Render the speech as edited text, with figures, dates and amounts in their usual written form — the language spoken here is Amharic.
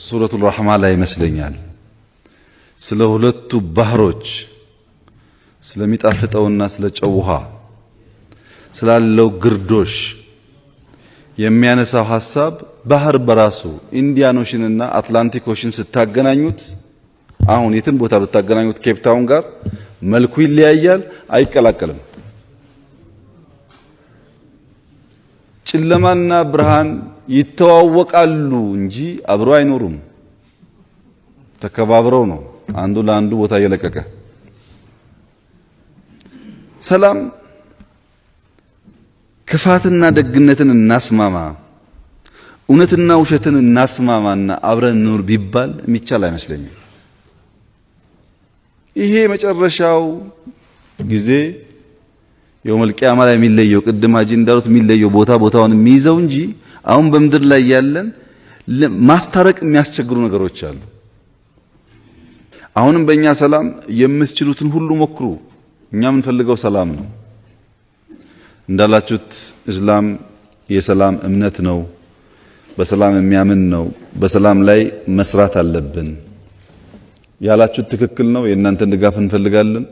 ሱረቱል ረህማ ላይ ይመስለኛል ስለ ሁለቱ ባህሮች ስለሚጣፍጠውና ስለ ጨው ውሃ ስላለው ግርዶሽ የሚያነሳው ሐሳብ ባህር በራሱ ኢንዲያን ኦሽን እና አትላንቲክ ኦሽን ስታገናኙት አሁን የትም ቦታ ብታገናኙት ኬፕ ታውን ጋር መልኩ ይለያያል፣ አይቀላቀልም። ጨለማና ብርሃን ይተዋወቃሉ እንጂ አብረው አይኖሩም። ተከባብረው ነው አንዱ ለአንዱ ቦታ እየለቀቀ። ሰላም ክፋትና ደግነትን እናስማማ፣ እውነትና ውሸትን እናስማማና አብረን ኑር ቢባል የሚቻል አይመስለኝም። ይሄ መጨረሻው ጊዜ የውመል ቂያማ ላይ የሚለየው ቅድም አጂ እንዳሉት የሚለየው ቦታውን የሚይዘው እንጂ አሁን በምድር ላይ ያለን ማስታረቅ የሚያስቸግሩ ነገሮች አሉ። አሁንም በእኛ ሰላም የምትችሉትን ሁሉ ሞክሩ። እኛ የምንፈልገው ሰላም ነው። እንዳላችሁት እስላም የሰላም እምነት ነው፣ በሰላም የሚያምን ነው። በሰላም ላይ መስራት አለብን ያላችሁት ትክክል ነው። የእናንተን ድጋፍ እንፈልጋለን።